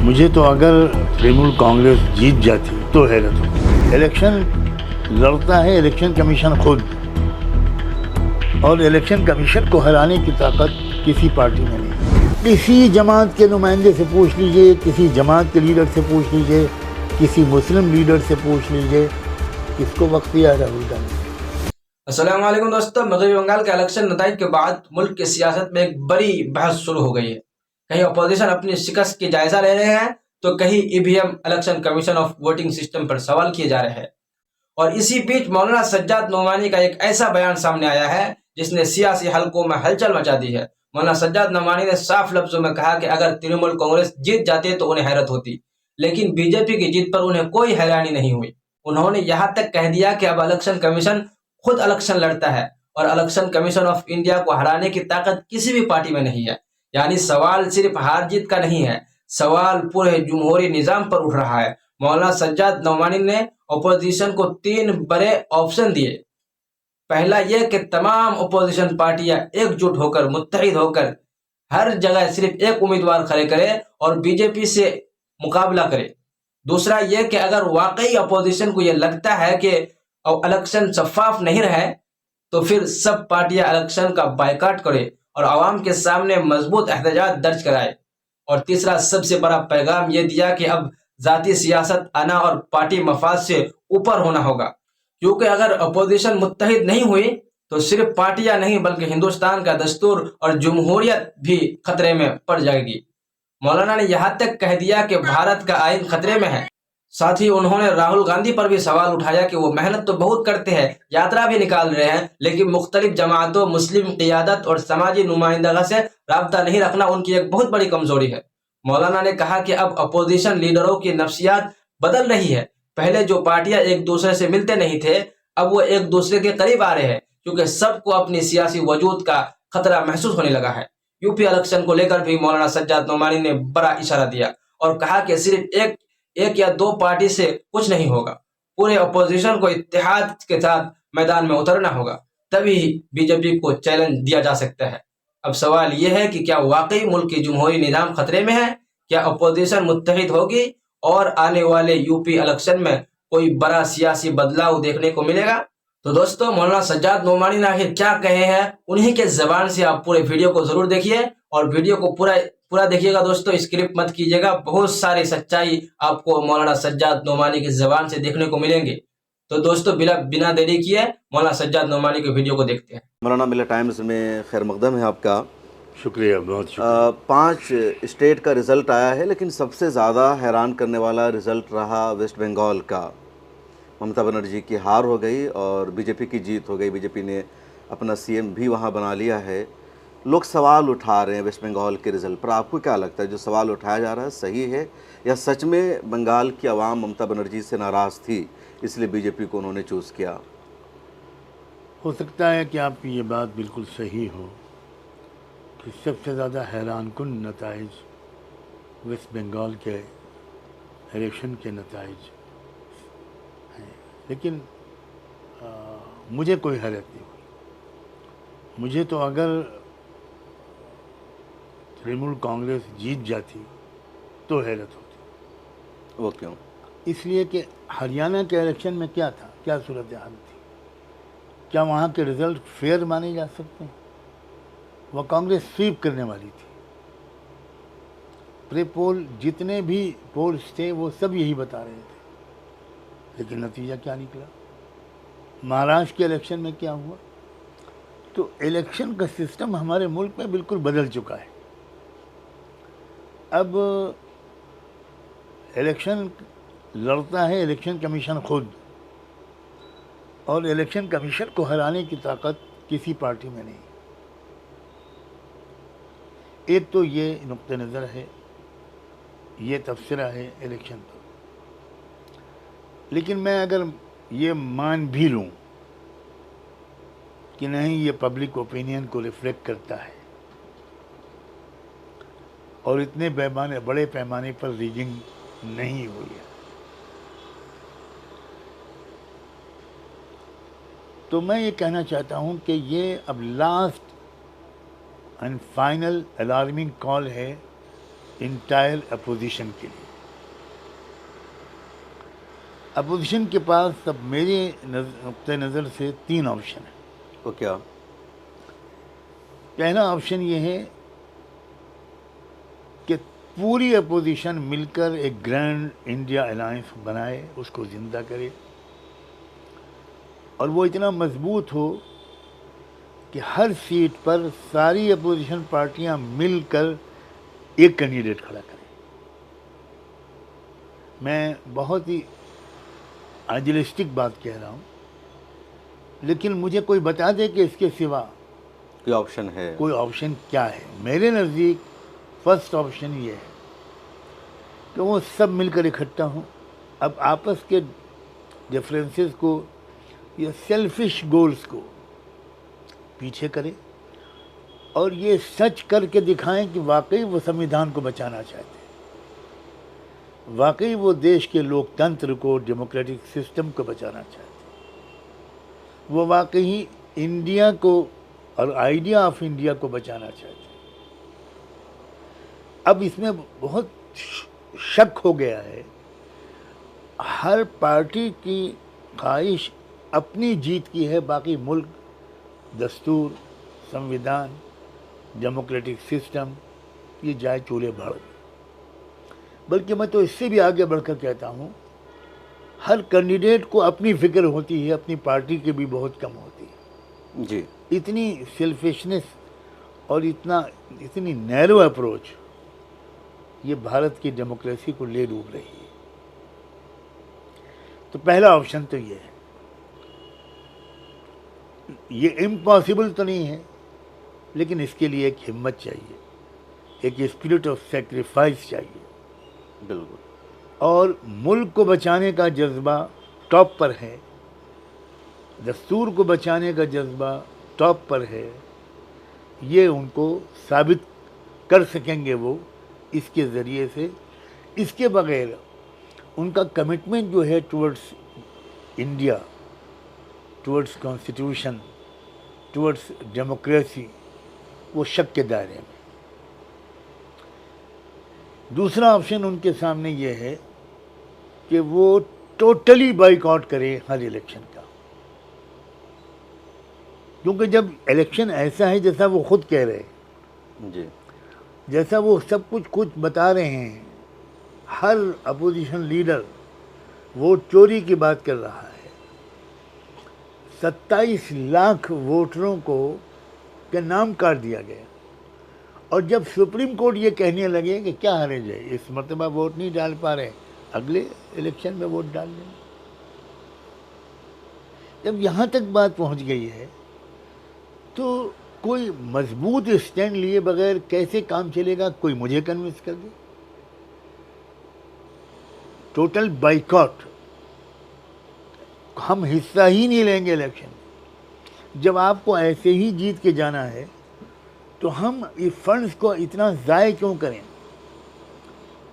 मुझे तो अगर तृणमूल कांग्रेस जीत जाती तो हैरत होती। इलेक्शन लड़ता है इलेक्शन कमीशन खुद, और इलेक्शन कमीशन को हराने की ताकत किसी पार्टी में नहीं। किसी जमात के नुमाइंदे से पूछ लीजिए, किसी जमात के लीडर से पूछ लीजिए, किसी मुस्लिम लीडर से पूछ लीजिए, किसको वक्त दिया है राहुल गांधी। अस्सलाम वालेकुम दोस्तों, मगरबी बंगाल के इलेक्शन नतीजे के बाद मुल्क की सियासत में एक बड़ी बहस शुरू हो गई है। कहीं अपोजिशन अपनी शिकस्त की जायजा ले रहे हैं तो कहीं EVM election commission of voting system पर सवाल किए जा रहे हैं। और इसी बीच मौलाना सज्जाद नोमानी का एक ऐसा बयान सामने आया है जिसने सियासी हलकों में हलचल मचा दी है। मौलाना सज्जाद नोमानी ने साफ लफ्जों में कहा कि अगर तृणमूल कांग्रेस जीत जाती तो उन्हें हैरत होती, लेकिन बीजेपी की जीत पर उन्हें कोई हैरानी नहीं हुई। उन्होंने यहां तक कह दिया कि अब इलेक्शन कमीशन खुद इलेक्शन लड़ता है और इलेक्शन कमीशन ऑफ इंडिया को हराने की ताकत किसी भी पार्टी में नहीं है। यानी सवाल सिर्फ हार जीत का नहीं है, सवाल पूरे जुमहूरी निजाम पर उठ रहा है। मौलाना सज्जाद नोमानी ने अपोजिशन को 3 बड़े ऑप्शन दिए। पहला यह कि तमाम अपोजिशन पार्टियां एकजुट होकर, मुत्तहिद होकर हर जगह सिर्फ एक उम्मीदवार खड़े करे और बीजेपी से मुकाबला करे। दूसरा यह कि अगर वाकई अपोजिशन को यह लगता है कि इलेक्शन शफाफ नहीं रहे तो फिर सब पार्टियां इलेक्शन का बायकॉट करे और आवाम के सामने मजबूत एहतजाज दर्ज कराए। और तीसरा सबसे बड़ा पैगाम यह दिया कि अब जाती सियासत आना और पार्टी मफाद से ऊपर होना होगा, क्योंकि अगर अपोजिशन मुत्तहिद नहीं हुई तो सिर्फ पार्टियां नहीं बल्कि हिंदुस्तान का दस्तूर और जमहूरियत भी खतरे में पड़ जाएगी। मौलाना ने यहाँ तक कह दिया कि भारत का आइन खतरे में है। साथ ही उन्होंने राहुल गांधी पर भी सवाल उठाया कि वो मेहनत तो बहुत करते हैं, यात्रा भी निकाल रहे हैं, लेकिन मुख्तलिफ जमातों, मुस्लिम क़ियादत और समाजी नुमाइंदगी से राब्ता नहीं रखना उनकी एक बहुत बड़ी कमजोरी है। मौलाना ने कहा कि अब अपोजिशन लीडरों की नफ्सियात बदल रही है। पहले जो पार्टियां एक दूसरे से मिलते नहीं थे, अब वो एक दूसरे के करीब आ रहे हैं, क्योंकि सबको अपनी सियासी वजूद का खतरा महसूस होने लगा है। यूपी इलेक्शन को लेकर भी मौलाना सज्जाद नोमानी ने बड़ा इशारा दिया और कहा कि सिर्फ एक या दो पार्टी से कुछ नहीं होगा, पूरे अपोजिशन को इत्तेहाद के साथ मैदान में उतरना होगा, तभी बीजेपी को चैलेंज दिया जा सकता है। अब सवाल यह है कि क्या वाकई मुल्क की जमहूरी निजाम खतरे में है? क्या अपोजिशन मुत्तहिद होगी और आने वाले यूपी इलेक्शन में कोई बड़ा सियासी बदलाव देखने को मिलेगा? तो दोस्तों, मौलाना सज्जाद नोमानी ने आखिर क्या कहे हैं, उन्हीं के जबान से आप पूरे वीडियो को जरूर देखिए और वीडियो को पूरा देखिएगा दोस्तों, स्क्रिप्ट मत कीजिएगा। बहुत सारी सच्चाई आपको मौलाना सज्जाद नोमानी की जबान से देखने को मिलेंगे। तो दोस्तों, बिना देरी किए मौलाना सज्जाद नोमानी के वीडियो को देखते हैं। मौलाना, मिल्लत टाइम्स में खैर मकदम है आपका। शुक्रिया, बहुत शुक्रिया। 5 स्टेट का रिज़ल्ट आया है, लेकिन सबसे ज़्यादा हैरान करने वाला रिज़ल्ट रहा वेस्ट बंगाल का। ममता बनर्जी की हार हो गई और बीजेपी की जीत हो गई। बीजेपी ने अपना सीएम भी वहाँ बना लिया है। लोग सवाल उठा रहे हैं वेस्ट बंगाल के रिज़ल्ट पर। आपको क्या लगता है, जो सवाल उठाया जा रहा है सही है, या सच में बंगाल की आवाम ममता बनर्जी से नाराज़ थी इसलिए बीजेपी को उन्होंने चूज़ किया? हो सकता है कि आपकी ये बात बिल्कुल सही हो कि सबसे ज़्यादा हैरानकुन नताइज वेस्ट बंगाल के इलेक्शन के नताइज हैं, लेकिन मुझे कोई हैरत नहीं हुई। मुझे तो अगर तृणमूल कांग्रेस जीत जाती तो हैरत होती। वो क्यों? इसलिए कि हरियाणा के इलेक्शन में क्या था, क्या सूरत हाल थी, क्या वहाँ के रिज़ल्ट फेयर माने जा सकते हैं? वह कांग्रेस स्वीप करने वाली थी। प्री पोल जितने भी पोल्स थे वो सब यही बता रहे थे, लेकिन नतीजा क्या निकला? महाराष्ट्र के इलेक्शन में क्या हुआ? तो इलेक्शन का सिस्टम हमारे मुल्क में बिल्कुल बदल चुका है। अब इलेक्शन लड़ता है इलेक्शन कमीशन खुद, और इलेक्शन कमीशन को हराने की ताकत किसी पार्टी में नहीं। एक तो ये नुक्ते नज़र है, ये तबसरा है इलेक्शन पर। लेकिन मैं अगर ये मान भी लूँ कि नहीं, ये पब्लिक ओपिनियन को रिफ्लेक्ट करता है और इतने बड़े पैमाने पर रीडिंग नहीं हुई है, तो मैं ये कहना चाहता हूँ कि ये अब last and final alarming call है इंटायर अपोजिशन के लिए। अपोजिशन के पास अब मेरे नुक्ते नज़र से 3 ऑप्शन है। वो क्या? पहला ऑप्शन ये है कि पूरी अपोजिशन मिलकर एक ग्रैंड इंडिया अलायंस बनाए, उसको ज़िंदा करे और वो इतना मजबूत हो कि हर सीट पर सारी अपोजिशन पार्टियां मिलकर एक कैंडिडेट खड़ा करें। मैं बहुत ही आइडियलिस्टिक बात कह रहा हूँ, लेकिन मुझे कोई बता दे कि इसके सिवा कोई ऑप्शन है? कोई ऑप्शन क्या है। मेरे नज़दीक फर्स्ट ऑप्शन ये है कि वो सब मिलकर इकट्ठा हों, अब आपस के डिफरेंसेस को या सेल्फिश गोल्स को पीछे करें और ये सच करके दिखाएं कि वाकई वो संविधान को बचाना चाहते हैं, वाकई वो देश के लोकतंत्र को, डेमोक्रेटिक सिस्टम को बचाना चाहते हैं, वो वाकई इंडिया को और आइडिया ऑफ इंडिया को बचाना चाहते हैं। अब इसमें बहुत शक हो गया है, हर पार्टी की ख्वाहिश अपनी जीत की है, बाकी मुल्क, दस्तूर, संविधान, डेमोक्रेटिक सिस्टम ये जाए चूल्हे भर। बल्कि मैं तो इससे भी आगे बढ़कर कहता हूँ, हर कैंडिडेट को अपनी फिक्र होती है, अपनी पार्टी की भी बहुत कम होती है जी। इतनी सेल्फिशनेस और इतनी नैरो अप्रोच ये भारत की डेमोक्रेसी को ले डूब रही है। तो पहला ऑप्शन तो ये है। ये इम्पॉसिबल तो नहीं है, लेकिन इसके लिए एक हिम्मत चाहिए, एक स्पिरिट ऑफ सेक्रीफाइस चाहिए, बिल्कुल। और मुल्क को बचाने का जज्बा टॉप पर है, दस्तूर को बचाने का जज्बा टॉप पर है। ये उनको साबित कर सकेंगे वो इसके ज़रिए से। इसके बगैर उनका कमिटमेंट जो है towards India, towards constitution, towards democracy, वो शक के दायरे में। दूसरा ऑप्शन उनके सामने ये है कि वो टोटली बाइकआउट करें हर इलेक्शन का, क्योंकि जब इलेक्शन ऐसा है जैसा वो खुद कह रहे हैं, जी, जैसा वो सब कुछ बता रहे हैं, हर अपोजिशन लीडर वोट चोरी की बात कर रहा है, 27 लाख वोटरों को के नाम काट दिया गया। और जब सुप्रीम कोर्ट ये कहने लगे कि क्या हर्ज है, इस मरतबा वोट नहीं डाल पा रहे, अगले इलेक्शन में वोट डाल दें। जब यहाँ तक बात पहुँच गई है तो कोई मजबूत स्टैंड लिए बगैर कैसे काम चलेगा, कोई मुझे कन्विंस कर दे। टोटल बाइकआउट, हम हिस्सा ही नहीं लेंगे इलेक्शन में। जब आपको ऐसे ही जीत के जाना है तो हम इस फंड्स को इतना ज़ाय क्यों करें,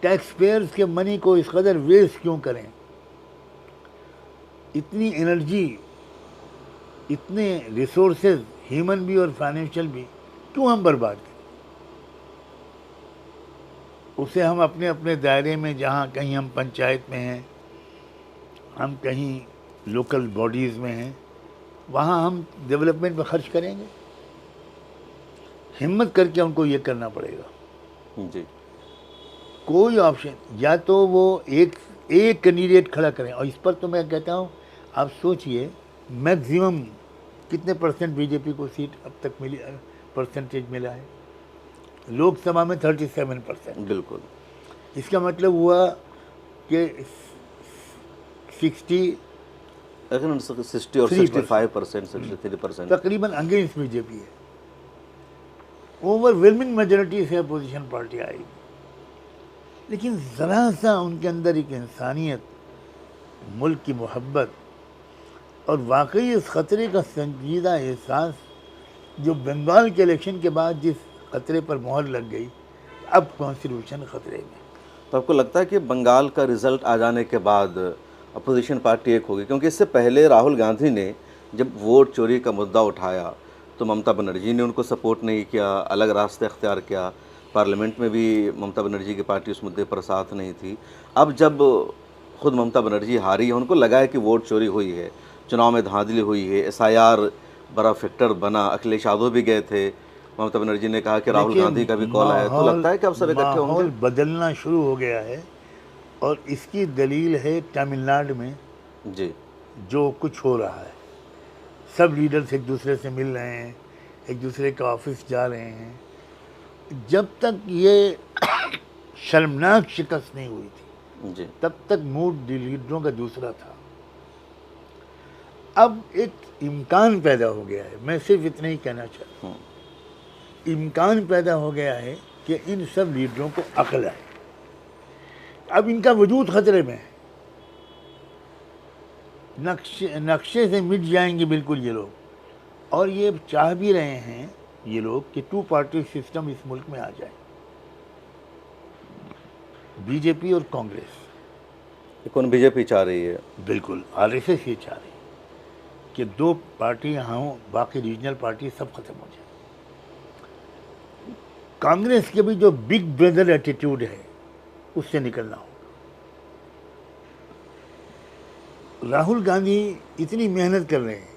टैक्स पेयर्स के मनी को इस कदर वेस्ट क्यों करें, इतनी एनर्जी, इतने रिसोर्सेज, ह्यूमन भी और फाइनेंशियल भी क्यों हम बर्बाद करें। उसे हम अपने अपने दायरे में, जहाँ कहीं हम पंचायत में हैं, हम कहीं लोकल बॉडीज़ में हैं, वहाँ हम डेवलपमेंट पर खर्च करेंगे। हिम्मत करके उनको ये करना पड़ेगा। जी, कोई ऑप्शन, या तो वो एक कैंडिडेट खड़ा करें, और इस पर तो मैं कहता हूँ, आप सोचिए मैक्सिमम कितने परसेंट बीजेपी को सीट अब तक मिली, परसेंटेज मिला है, लोकसभा में 37%। बिल्कुल। इसका मतलब हुआ कि 60 और 65%, 63% तकरीबन अगेंस्ट बीजेपी है। ओवरवेलमिंग मेजोरिटी से अपोजिशन पार्टी आई, लेकिन ज़रा सा उनके अंदर एक इंसानियत, मुल्क की मोहब्बत और वाकई इस ख़तरे का संजीदा एहसास, जो बंगाल के इलेक्शन के बाद जिस ख़तरे पर मोहर लग गई, अब कॉन्स्टिट्यूशन ख़तरे में। तो आपको लगता है कि बंगाल का रिज़ल्ट आ जाने के बाद अपोजिशन पार्टी एक होगी? क्योंकि इससे पहले राहुल गांधी ने जब वोट चोरी का मुद्दा उठाया तो ममता बनर्जी ने उनको सपोर्ट नहीं किया, अलग रास्ता इख्तियार किया। पार्लियामेंट में भी ममता बनर्जी की पार्टी उस मुद्दे पर साथ नहीं थी। अब जब खुद ममता बनर्जी हारी है, उनको लगा है कि वोट चोरी हुई है, चुनाव में धांधली हुई है, SIR बड़ा फैक्टर बना, अखिलेश यादव भी गए थे, ममता बनर्जी ने कहा कि राहुल देखिए, गांधी का भी कॉल आया, तो लगता है कि अब सब इकट्ठे माहौल होंगे। बदलना शुरू हो गया है और इसकी दलील है तमिलनाडु में जी जो कुछ हो रहा है। सब लीडर्स एक दूसरे से मिल रहे हैं, एक दूसरे के ऑफिस जा रहे हैं। जब तक ये शर्मनाक शिकस्त नहीं हुई थी जी तब तक मूड लीडरों का दूसरा था। अब एक इम्कान पैदा हो गया है, मैं सिर्फ इतना ही कहना चाहता हूँ, इम्कान पैदा हो गया है कि इन सब लीडरों को अक्ल आए। अब इनका वजूद खतरे में है, नक्शे से मिट जाएंगे बिल्कुल ये लोग। और ये चाह भी रहे हैं ये लोग कि 2 पार्टी सिस्टम इस मुल्क में आ जाए, बीजेपी और कांग्रेस। कौन बीजेपी चाह रही है? बिल्कुल RSS ये चाह रही है कि 2 पार्टी यहाँ हों, बाकी रीजनल पार्टी सब खत्म हो जाए। कांग्रेस के भी जो बिग ब्रदर एटीट्यूड है उससे निकलना हो। राहुल गांधी इतनी मेहनत कर रहे हैं,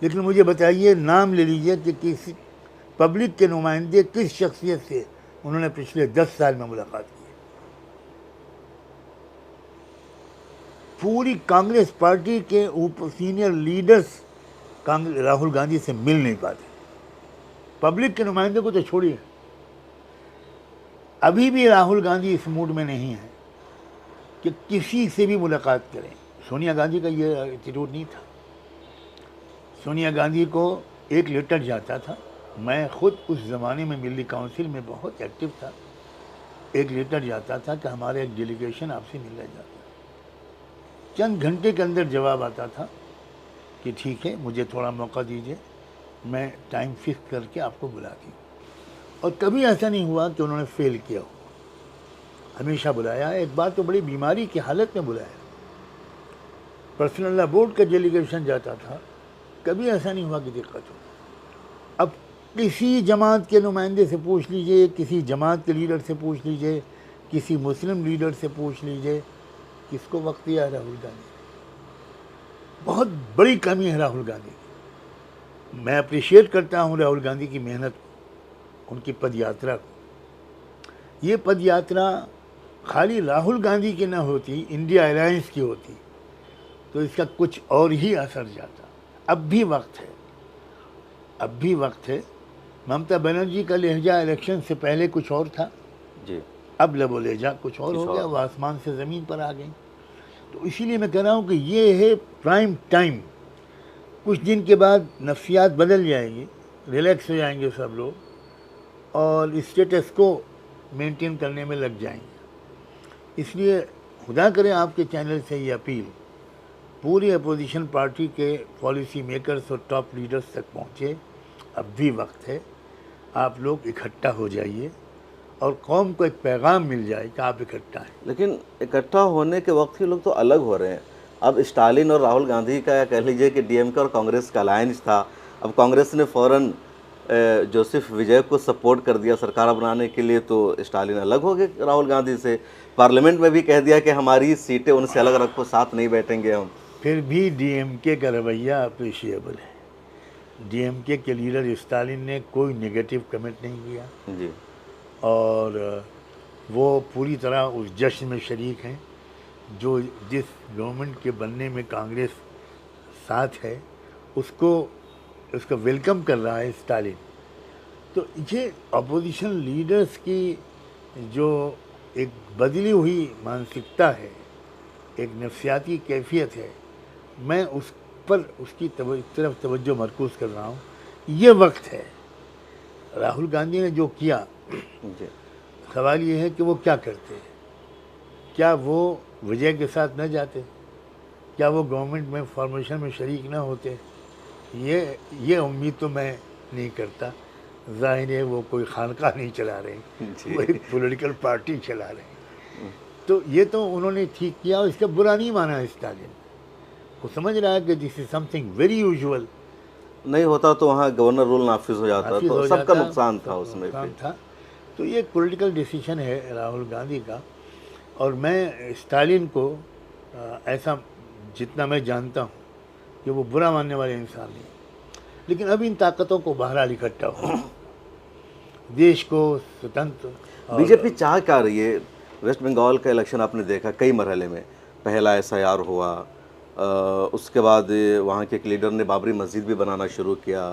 लेकिन मुझे बताइए, नाम ले लीजिए कि किसी पब्लिक के नुमाइंदे किस शख्सियत से उन्होंने पिछले 10 साल में मुलाकात की। पूरी कांग्रेस पार्टी के ऊपर सीनियर लीडर्स राहुल गांधी से मिल नहीं पाते। पब्लिक के नुमाइंदे को तो छोड़िए, अभी भी राहुल गांधी इस मूड में नहीं है कि किसी से भी मुलाकात करें। सोनिया गांधी का ये एटीट्यूड नहीं था। सोनिया गांधी को एक लेटर जाता था, मैं खुद उस ज़माने में मिली काउंसिल में बहुत एक्टिव था, एक लेटर जाता था कि हमारे एक डेलीगेशन आपसे मिलने जाता है। चंद घंटे के अंदर जवाब आता था कि ठीक है, मुझे थोड़ा मौका दीजिए, मैं टाइम फिक्स करके आपको बुलाती हूँ। और कभी ऐसा नहीं हुआ कि उन्होंने फेल किया हो, हमेशा बुलाया। एक बार तो बड़ी बीमारी की हालत में बुलाया, पर्सनल लॉ बोर्ड का डेलीगेशन जाता था, कभी ऐसा नहीं हुआ कि दिक्कत हो। अब किसी जमात के नुमाइंदे से पूछ लीजिए, किसी जमात के लीडर से पूछ लीजिए, किसी मुस्लिम लीडर से पूछ लीजिए, किसको वक्त दिया है राहुल गांधी? बहुत बड़ी कमी है राहुल गांधी की। मैं अप्रिशिएट करता हूँ राहुल गांधी की मेहनत को, उनकी पदयात्रा को। ये पदयात्रा खाली राहुल गांधी की न होती, इंडिया अलायंस की होती तो इसका कुछ और ही असर जाता। अब भी वक्त है, अब भी वक्त है। ममता बनर्जी का लहजा इलेक्शन से पहले कुछ और था जी, अब लबो लहजा कुछ और हो गया, वो आसमान से ज़मीन पर आ गई। तो इसीलिए मैं कह रहा हूँ कि ये है प्राइम टाइम। कुछ दिन के बाद नफ्सियात बदल जाएगी, रिलैक्स हो जाएंगे सब लोग और स्टेटस को मेंटेन करने में लग जाएंगे। इसलिए खुदा करे आपके चैनल से ये अपील पूरी अपोजिशन पार्टी के पॉलिसी मेकर्स और टॉप लीडर्स तक पहुँचे। अब भी वक्त है, आप लोग इकट्ठा हो जाइए और कौम को एक पैगाम मिल जाए कि आप इकट्ठा हैं। लेकिन इकट्ठा होने के वक्त ही लोग तो अलग हो रहे हैं। अब स्टालिन और राहुल गांधी का, या कह लीजिए कि DMK और कांग्रेस का अलायंस था, अब कांग्रेस ने फ़ौरन जोसेफ विजय को सपोर्ट कर दिया सरकार बनाने के लिए, तो स्टालिन अलग हो गए राहुल गांधी से। पार्लियामेंट में भी कह दिया कि हमारी सीटें उनसे अलग रखो, साथ नहीं बैठेंगे हम। फिर भी DMK का रवैया अप्रिशिएबल है। DMK के लीडर स्टालिन ने कोई नेगेटिव कमेंट नहीं किया जी, और वो पूरी तरह उस जश्न में शरीक हैं जो जिस गवर्नमेंट के बनने में कांग्रेस साथ है उसका वेलकम कर रहा है स्टालिन। तो ये अपोजिशन लीडर्स की जो एक बदली हुई मानसिकता है, एक नफ्सियाती कैफियत है, मैं उस पर उसकी तरफ तवज्जो मरकूज़ कर रहा हूँ। ये वक्त है। राहुल गांधी ने जो किया, जी, सवाल ये है कि वो क्या करते हैं। क्या वो विजय के साथ न जाते? क्या वो गवर्नमेंट में फॉर्मेशन में शरीक न होते? ये उम्मीद तो मैं नहीं करता। ज़ाहिर है वो कोई खानका नहीं चला रहे, वो एक पॉलिटिकल पार्टी चला रहे। तो ये तो उन्होंने ठीक किया और इसका बुरा नहीं माना स्टालिन। वो समझ रहा है कि this is something very usual. नहीं होता तो वहाँ गवर्नर रूल नाफिज हो जाता, तो सबका नुकसान था उसमें। था। तो ये एक पॉलिटिकल डिसीजन है राहुल गांधी का। और मैं स्टालिन को ऐसा जितना मैं जानता हूँ कि वो बुरा मानने वाले इंसान नहीं, लेकिन अब इन ताकतों को बहरहाल इकट्ठा हो, देश को स्वतंत्र बीजेपी चाह क्या रही है? वेस्ट बंगाल का इलेक्शन आपने देखा कई मरहले में, पहला SIR हुआ, उसके बाद वहाँ के एक लीडर ने बाबरी मस्जिद भी बनाना शुरू किया,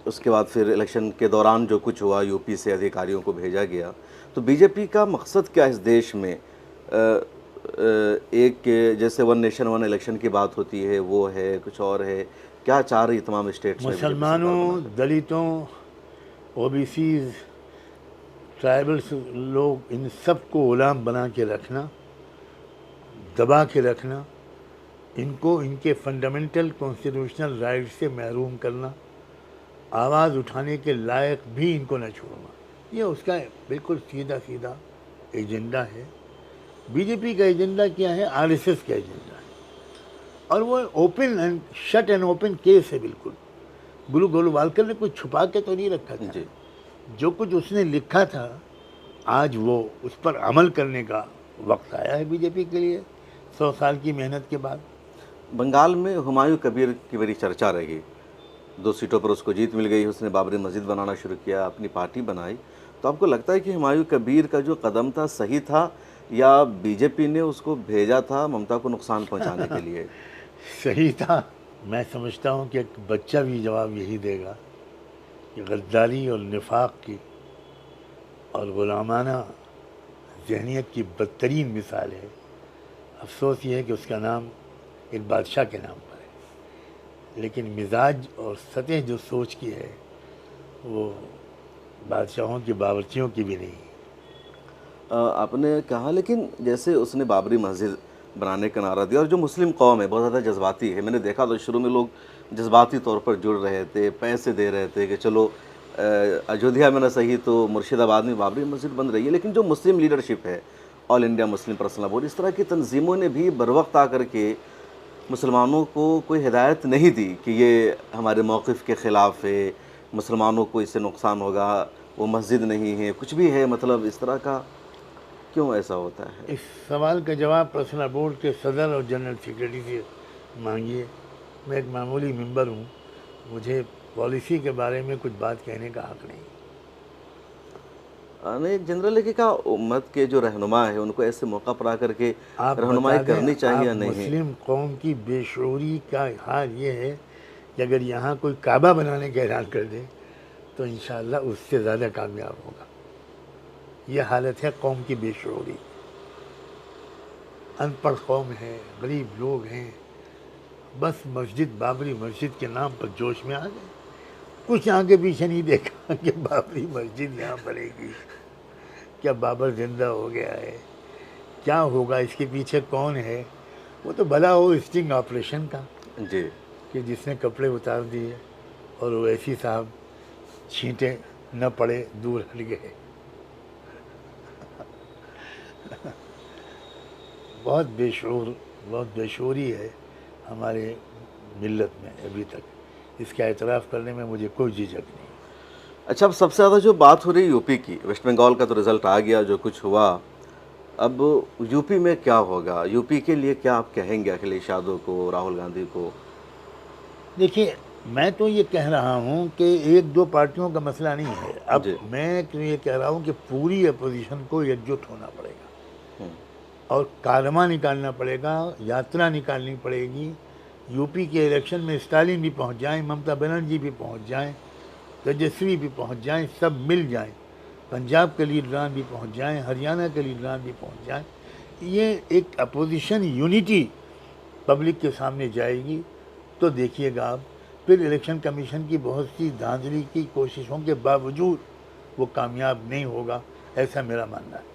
उसके बाद फिर इलेक्शन के दौरान जो कुछ हुआ यूपी से अधिकारियों को भेजा गया। तो बीजेपी का मकसद क्या इस देश में? एक जैसे वन नेशन वन इलेक्शन की बात होती है, वो है कुछ और है, क्या चाह रही तमाम स्टेट्स में? मुसलमानों, दलितों, OBCs, ट्राइबल्स लोग, इन सब को गुलाम बना के रखना, दबा के रखना, इनको इनके फंडामेंटल कॉन्स्टिट्यूशनल राइट से महरूम करना, आवाज़ उठाने के लायक भी इनको न छोड़ना, ये उसका बिल्कुल सीधा सीधा एजेंडा है। बीजेपी का एजेंडा क्या है? RSS का एजेंडा है, और वो open and shut and open case है बिल्कुल। गुरु गोलवालकर ने कुछ छुपा के तो नहीं रखा था जी। जो कुछ उसने लिखा था, आज वो उस पर अमल करने का वक्त आया है बीजेपी के लिए 100 साल की मेहनत के बाद। बंगाल में हुमायूं कबीर की बड़ी चर्चा रही, 2 सीटों पर उसको जीत मिल गई, उसने बाबरी मस्जिद बनाना शुरू किया, अपनी पार्टी बनाई। तो आपको लगता है कि हुमायूं कबीर का जो कदम था सही था, या बीजेपी ने उसको भेजा था ममता को नुकसान पहुंचाने के लिए? सही था। मैं समझता हूँ कि एक बच्चा भी जवाब यही देगा कि गद्दारी और निफाक की और गुलामाना जहनीत की बदतरीन मिसाल है। अफसोस ये है कि उसका नाम एक बादशाह के नाम पर है, लेकिन मिजाज और सतह जो सोच की है वो बादशाहों की बावर्चियों की भी नहीं। आपने कहा, लेकिन जैसे उसने बाबरी मस्जिद बनाने का नारा दिया, और जो मुस्लिम कौम है बहुत ज़्यादा जज्बाती है, मैंने देखा तो शुरू में लोग जज्बाती तौर पर जुड़ रहे थे, पैसे दे रहे थे कि चलो अयोध्या में ना सही तो मुर्शिदाबाद में बाबरी मस्जिद बन रही है। लेकिन जो मुस्लिम लीडरशिप है, all India Muslim personal board, इस तरह की तंजीमों ने भी बर वक्त आकर के मुसलमानों को कोई हिदायत नहीं दी कि ये हमारे मौक़िफ़ के ख़िलाफ़ है, मुसलमानों को इससे नुकसान होगा, वो मस्जिद नहीं है, कुछ भी है, मतलब इस तरह का क्यों ऐसा होता है? इस सवाल का जवाब पर्सनल बोर्ड के सदर और जनरल सेक्रेटरी से मांगिए। मैं एक मामूली मेंबर हूँ, मुझे पॉलिसी के बारे में कुछ बात कहने का हक नहीं। नहीं, जनरल की का उम्मत के जो रहनुमा है उनको ऐसे मौका पर आकर के रहनुमाई करनी चाहिए या नहीं? मुस्लिम कौम की बेशऊरी का हाल ये है कि अगर यहाँ कोई काबा बनाने का ऐलान कर दे तो इंशाअल्लाह उससे ज़्यादा कामयाब होगा। ये हालत है कौम की बेशऊरी। अनपढ़ कौम है, गरीब लोग हैं, बस मस्जिद, बाबरी मस्जिद के नाम पर जोश में आ गए, कुछ आगे पीछे नहीं देखा कि बाबरी मस्जिद यहाँ बनेगी, क्या बाबर जिंदा हो गया है, क्या होगा, इसके पीछे कौन है। वो तो भला हो स्टिंग ऑपरेशन का जी, कि जिसने कपड़े उतार दिए और ओवैसी साहब छींटे न पड़े, दूर हट गए। बहुत बेशऊर, बहुत बेशऊरी है हमारे मिल्लत में अभी तक, इसका एतराफ़ करने में मुझे कोई झिझक नहीं। अच्छा, अब सबसे ज़्यादा जो बात हो रही है यूपी की, वेस्ट बंगाल का तो रिज़ल्ट आ गया, जो कुछ हुआ, अब यूपी में क्या होगा? यूपी के लिए क्या आप कहेंगे अखिलेश यादव को, राहुल गांधी को? देखिए, मैं तो ये कह रहा हूँ कि 1-2 पार्टियों का मसला नहीं है। अब मैं तो ये कह रहा हूँ कि पूरी अपोजिशन को एकजुट होना पड़ेगा और कारवां निकालना पड़ेगा, यात्रा निकालनी पड़ेगी। यूपी के इलेक्शन में स्टालिन भी पहुँच जाएँ, ममता बनर्जी भी पहुँच जाएँ, तेजस्वी भी पहुँच जाएँ, सब मिल जाएँ, पंजाब के लीडरान भी पहुँच जाएँ, हरियाणा के लीडरान भी पहुँच जाएँ। ये एक अपोजिशन यूनिटी पब्लिक के सामने जाएगी तो देखिएगा आप, फिर इलेक्शन कमीशन की बहुत सी धांधली की कोशिशों के बावजूद वो कामयाब नहीं होगा, ऐसा मेरा मानना है।